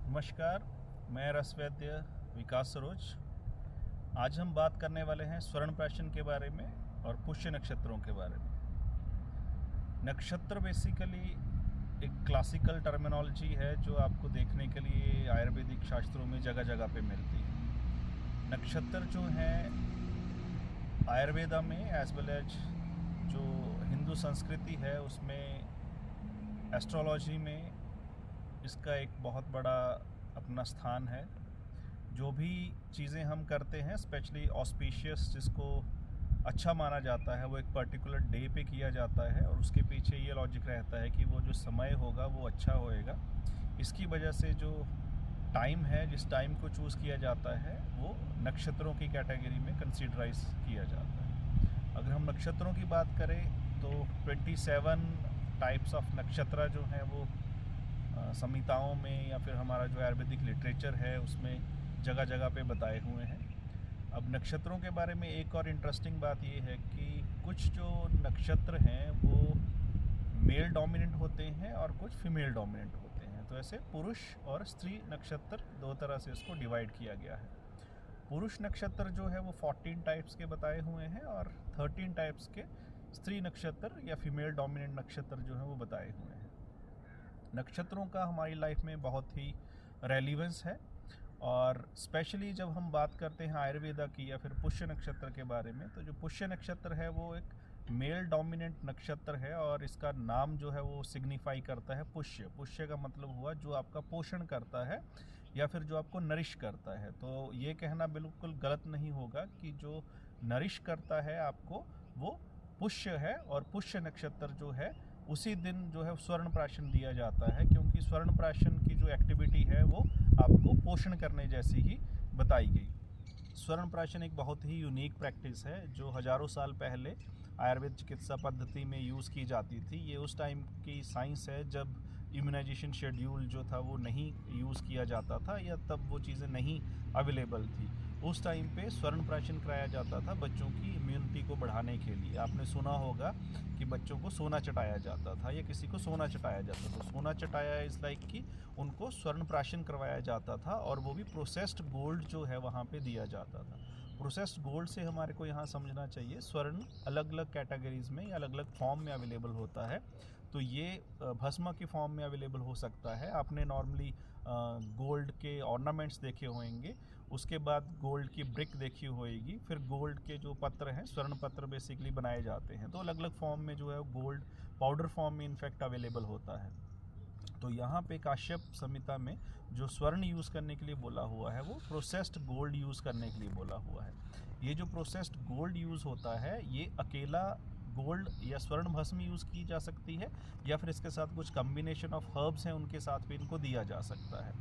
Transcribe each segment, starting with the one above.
नमस्कार, मैं रस वैद्य विकास सरोज। आज हम बात करने वाले हैं स्वर्ण प्राशन के बारे में और पुष्य नक्षत्रों के बारे में। नक्षत्र बेसिकली एक क्लासिकल टर्मिनोलॉजी है जो आपको देखने के लिए आयुर्वेदिक शास्त्रों में जगह जगह पे मिलती है। नक्षत्र जो हैं आयुर्वेदा में एज वेल एज जो हिंदू संस्कृति है उसमें एस्ट्रोलॉजी में इसका एक बहुत बड़ा अपना स्थान है। जो भी चीज़ें हम करते हैं स्पेशली ऑस्पिशियस जिसको अच्छा माना जाता है वो एक पर्टिकुलर डे पे किया जाता है और उसके पीछे ये लॉजिक रहता है कि वो जो समय होगा वो अच्छा होएगा। इसकी वजह से जो टाइम है जिस टाइम को चूज़ किया जाता है वो नक्षत्रों की कैटेगरी में कंसीडराइज किया जाता है। अगर हम नक्षत्रों की बात करें तो 27 टाइप्स ऑफ नक्षत्र जो हैं वो संहिताओं में या फिर हमारा जो आयुर्वेदिक लिटरेचर है उसमें जगह जगह पे बताए हुए हैं। अब नक्षत्रों के बारे में एक और इंटरेस्टिंग बात ये है कि कुछ जो नक्षत्र हैं वो मेल डोमिनेंट होते हैं और कुछ फीमेल डोमिनेंट होते हैं। तो ऐसे पुरुष और स्त्री नक्षत्र दो तरह से इसको डिवाइड किया गया है। पुरुष नक्षत्र जो है वो 14 टाइप्स के बताए हुए हैं और 13 टाइप्स के स्त्री नक्षत्र या फीमेल डोमिनेंट नक्षत्र जो हैं वो बताए हुए हैं। नक्षत्रों का हमारी लाइफ में बहुत ही रेलिवेंस है और स्पेशली जब हम बात करते हैं आयुर्वेदा की या फिर पुष्य नक्षत्र के बारे में, तो जो पुष्य नक्षत्र है वो एक मेल डोमिनेंट नक्षत्र है और इसका नाम जो है वो सिग्निफाई करता है पुष्य। पुष्य का मतलब हुआ जो आपका पोषण करता है या फिर जो आपको नरिश करता है। तो ये कहना बिल्कुल गलत नहीं होगा कि जो नरिश करता है आपको वो पुष्य है और पुष्य नक्षत्र जो है उसी दिन जो है स्वर्ण प्राशन दिया जाता है, क्योंकि स्वर्ण प्राशन की जो एक्टिविटी है वो आपको पोषण करने जैसी ही बताई गई। स्वर्ण प्राशन एक बहुत ही यूनिक प्रैक्टिस है जो हज़ारों साल पहले आयुर्वेद चिकित्सा पद्धति में यूज़ की जाती थी। ये उस टाइम की साइंस है जब इम्यूनाइजेशन शेड्यूल जो था वो नहीं यूज़ किया जाता था या तब वो चीज़ें नहीं अवेलेबल थी। उस टाइम पे स्वर्ण प्राशन कराया जाता था बच्चों की इम्यूनिटी को बढ़ाने के लिए। आपने सुना होगा कि बच्चों को सोना चटाया जाता था या किसी को सोना चटाया जाता था। सोना चटाया इज़ लाइक कि उनको स्वर्ण प्राशन करवाया जाता था और वो भी प्रोसेस्ड गोल्ड जो है वहाँ पे दिया जाता था। प्रोसेस्ड गोल्ड से हमारे को यहाँ समझना चाहिए स्वर्ण अलग अलग कैटेगरीज़ में या अलग अलग फॉर्म में अवेलेबल होता है। तो ये भस्म के फॉर्म में अवेलेबल हो सकता है। आपने नॉर्मली गोल्ड के ऑर्नामेंट्स देखे होंगे, उसके बाद गोल्ड की ब्रिक देखी होएगी, फिर गोल्ड के जो पत्र हैं स्वर्ण पत्र बेसिकली बनाए जाते हैं। तो अलग अलग फॉर्म में जो है गोल्ड पाउडर फॉर्म में इनफैक्ट अवेलेबल होता है। तो यहाँ पे काश्यप संहिता में जो स्वर्ण यूज़ करने के लिए बोला हुआ है वो प्रोसेस्ड गोल्ड यूज़ करने के लिए बोला हुआ है। ये जो प्रोसेस्ड गोल्ड यूज़ होता है ये अकेला गोल्ड या स्वर्ण भस्म यूज़ की जा सकती है या फिर इसके साथ कुछ कम्बिनेशन ऑफ हर्ब्स हैं उनके साथ भी इनको दिया जा सकता है।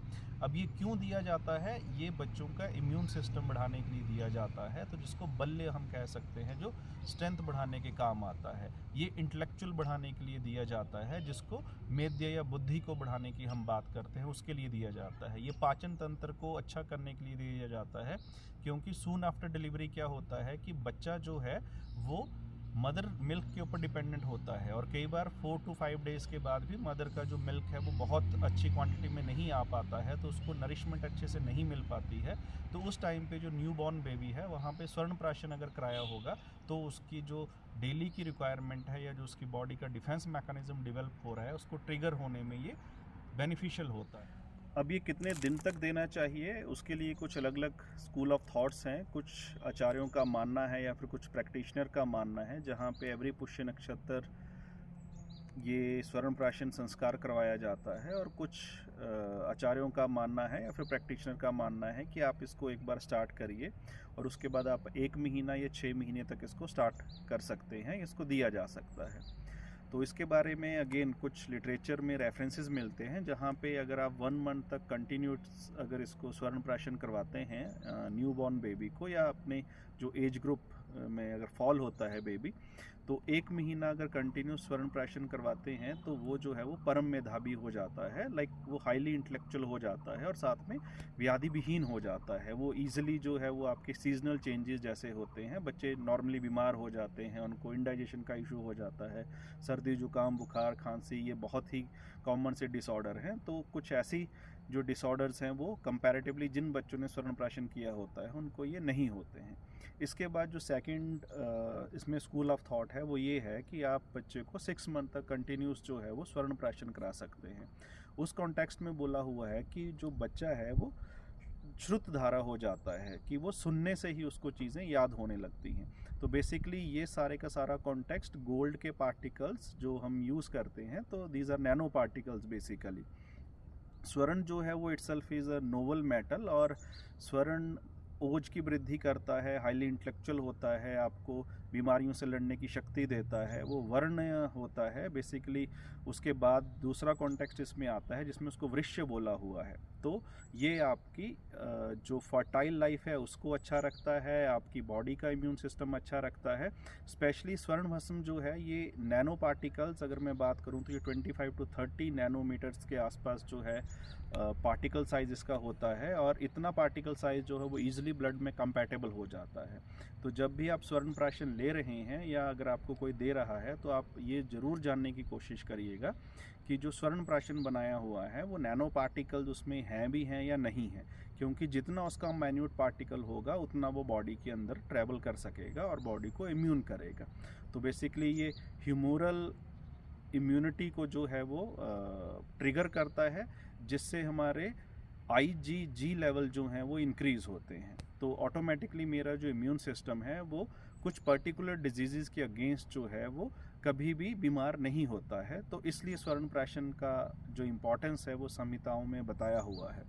अब ये क्यों दिया जाता है? ये बच्चों का इम्यून सिस्टम बढ़ाने के लिए दिया जाता है, तो जिसको बल्य हम कह सकते हैं, जो स्ट्रेंथ बढ़ाने के काम आता है। ये इंटेलेक्चुअल बढ़ाने के लिए दिया जाता है, जिसको मेध्य या बुद्धि को बढ़ाने की हम बात करते हैं उसके लिए दिया जाता है। ये पाचन तंत्र को अच्छा करने के लिए दिया जाता है, क्योंकि सून आफ्टर डिलीवरी क्या होता है कि बच्चा जो है वो मदर मिल्क के ऊपर डिपेंडेंट होता है और कई बार 4 to 5 डेज़ के बाद भी मदर का जो मिल्क है वो बहुत अच्छी क्वांटिटी में नहीं आ पाता है, तो उसको नरिशमेंट अच्छे से नहीं मिल पाती है। तो उस टाइम पे जो न्यू बॉर्न बेबी है वहाँ पे स्वर्ण प्राशन अगर कराया होगा तो उसकी जो डेली की रिक्वायरमेंट है या जो उसकी बॉडी का डिफेंस मैकेनिज्म डेवलप हो रहा है उसको ट्रिगर होने में ये बेनिफिशियल होता है। अब ये कितने दिन तक देना चाहिए उसके लिए कुछ अलग अलग स्कूल ऑफ थॉट्स हैं। कुछ आचार्यों का मानना है या फिर कुछ प्रैक्टिशनर का मानना है जहाँ पे एवरी पुष्य नक्षत्र ये स्वर्ण प्राशन संस्कार करवाया जाता है, और कुछ आचार्यों का मानना है या फिर प्रैक्टिशनर का मानना है कि आप इसको एक बार स्टार्ट करिए और उसके बाद आप 1 महीना या 6 महीने तक इसको स्टार्ट कर सकते हैं, इसको दिया जा सकता है। तो इसके बारे में अगेन कुछ लिटरेचर में रेफरेंसेस मिलते हैं जहाँ पे अगर आप 1 मंथ तक कंटिन्यूस अगर इसको स्वर्ण प्राशन करवाते हैं न्यू बॉर्न बेबी को, या अपने जो एज ग्रुप में अगर फॉल होता है बेबी, तो 1 महीना अगर कंटिन्यू स्वर्ण प्राशन करवाते हैं तो वो जो है वो परम मेधावी हो जाता है। लाइक वो हाईली इंटेलेक्चुअल हो जाता है और साथ में व्याधि विहीन हो जाता है। वो ईजिली जो है वो आपके सीजनल चेंजेस जैसे होते हैं, बच्चे नॉर्मली बीमार हो जाते हैं, उनको इंडाइजेशन का इशू हो जाता है, सर्दी जुकाम बुखार खांसी ये बहुत ही कॉमन से डिसऑर्डर हैं। तो कुछ ऐसी जो डिसऑर्डर्स हैं वो कंपैरेटिवली जिन बच्चों ने स्वर्ण प्राशन किया होता है उनको ये नहीं होते हैं। इसके बाद जो सेकंड इसमें स्कूल ऑफ थॉट है वो ये है कि आप बच्चे को 6 मंथ तक कंटिन्यूस जो है वो स्वर्ण प्राशन करा सकते हैं। उस कॉन्टेक्स्ट में बोला हुआ है कि जो बच्चा है वो श्रुत धारा हो जाता है, कि वो सुनने से ही उसको चीज़ें याद होने लगती हैं। तो बेसिकली ये सारे का सारा कॉन्टेक्स्ट गोल्ड के पार्टिकल्स जो हम यूज़ करते हैं, तो these are nano particles basically. स्वर्ण जो है वो itself is a noble metal, और स्वर्ण ओज की वृद्धि करता है, हाईली इंटेलेक्चुअल होता है, आपको बीमारियों से लड़ने की शक्ति देता है, वो वर्ण होता है बेसिकली। उसके बाद दूसरा कॉन्टेक्स्ट इसमें आता है जिसमें उसको वृक्ष बोला हुआ है। तो ये आपकी जो फर्टाइल लाइफ है उसको अच्छा रखता है, आपकी बॉडी का इम्यून सिस्टम अच्छा रखता है। स्पेशली स्वर्ण भस्म जो है ये नैनो पार्टिकल्स, अगर मैं बात करूँ तो ये 25 to 30 नैनोमीटर्स के आसपास जो है पार्टिकल साइज इसका होता है, और इतना पार्टिकल साइज जो है वो ईजिली ब्लड में कंपैटिबल हो जाता है। तो जब भी आप स्वर्ण प्राशन ले रहे हैं या अगर आपको कोई दे रहा है तो आप ये ज़रूर जानने की कोशिश करिएगा कि जो स्वर्ण प्राशन बनाया हुआ है वो नैनो पार्टिकल्स उसमें हैं भी हैं या नहीं हैं, क्योंकि जितना उसका माइन्यूट पार्टिकल होगा उतना वो बॉडी के अंदर ट्रैवल कर सकेगा और बॉडी को इम्यून करेगा। तो बेसिकली ये ह्यूमोरल इम्यूनिटी को जो है वो ट्रिगर करता है, जिससे हमारे IgG लेवल जो हैं वो इंक्रीज़ होते हैं। तो ऑटोमेटिकली मेरा जो इम्यून सिस्टम है वो कुछ पर्टिकुलर डिजीज़ के अगेंस्ट जो है वो कभी भी बीमार नहीं होता है। तो इसलिए स्वर्ण प्राशन का जो इम्पोर्टेंस है वो संहिताओं में बताया हुआ है।